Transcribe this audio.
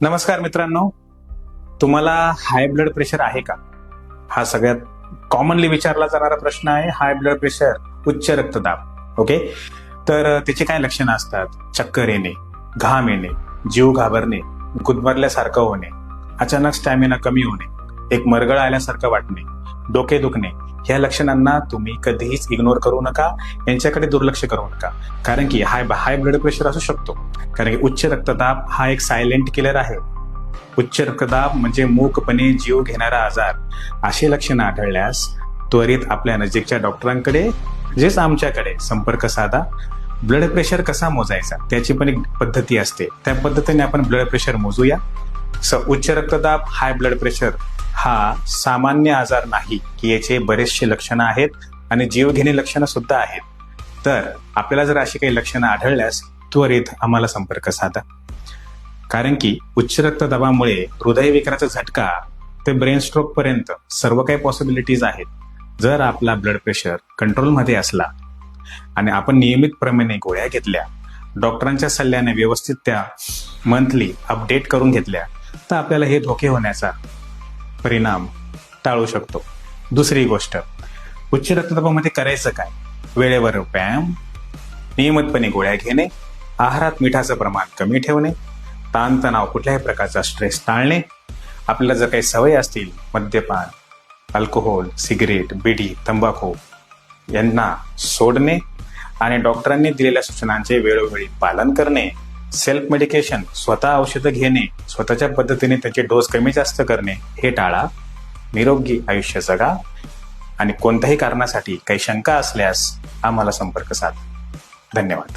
नमस्कार मित्रांनो, तुम्हाला हाय ब्लड प्रेशर आहे का? हा सगळ्यात कॉमनली विचारला जाणारा प्रश्न आहे. हाय ब्लड प्रेशर, उच्च रक्तदाब. ओके, तर त्याचे काय लक्षणं असतात? चक्कर येणे, घाम येणे, जीव घाबरणे, गुदमरल्यासारखं होणे, अचानक स्टॅमिना कमी होणे, एक मरगळ आल्यासारखं वाटणे, डोके दुखणे. ह्या लक्षणांना तुम्ही कधीच इग्नोर करू नका, यांच्याकडे दुर्लक्ष करू नका. कारण की हाय ब्लड प्रेशर असू शकतो, कारण की उच्च रक्तदाब हा एक सायलेंट किलर आहे. उच्च रक्तदाब म्हणजे मूकपणे जीव घेणारा आजार. अशी लक्षणं आढळल्यास त्वरित आपल्या नजीकच्या डॉक्टरांकडे म्हणजेच आमच्याकडे संपर्क साधा. ब्लड प्रेशर कसा मोजायचा त्याची पण एक पद्धती असते, त्या पद्धतीने आपण ब्लड प्रेशर मोजूया. उच्च रक्तदाब, हाय ब्लड प्रेशर हा सामान्य आजार नाही की याचे बरेचसे लक्षणं आहेत आणि जीवघेणी लक्षणं सुद्धा आहेत. तर आपल्याला जर अशी काही लक्षणं आढळल्यास त्वरित आम्हाला संपर्क साधा. कारण की उच्च रक्तदाबामुळे हृदयविकाराचा झटका ते ब्रेन स्ट्रोक पर्यंत सर्व काही पॉसिबिलिटीज आहेत. जर आपला ब्लड प्रेशर कंट्रोलमध्ये असला आणि आपण नियमितप्रमाणे गोळ्या घेतल्या, डॉक्टरांच्या सल्ल्याने व्यवस्थित त्या मंथली अपडेट करून घेतल्या, तर आपल्याला हे धोके होण्याचा परिणाम टाळू शकतो. दुसरी गोष्ट, उच्च रक्तदाबामध्ये करायचं काय? वेळेवर व्यायाम, नियमितपणे गोळ्या घेणे, आहारात मिठाचं प्रमाण कमी ठेवणे, ताणतणाव, कुठल्याही प्रकारचा स्ट्रेस टाळणे, आपल्याला जर काही सवय असतील, मद्यपान, अल्कोहोल, सिगरेट, बिडी, तंबाखू यांना सोडणे आणि डॉक्टरांनी दिलेल्या सूचनांचे वेळोवेळी पालन करणे, सेल्फ मेडिकेशन, स्वतः औषधं घेणे, स्वतःच्या पद्धतीने त्याचे डोस कमी जास्त करणे हे टाळा. निरोगी आयुष्य जगा आणि कोणत्याही कारणासाठी काही शंका असल्यास आम्हाला संपर्क साधा. धन्यवाद.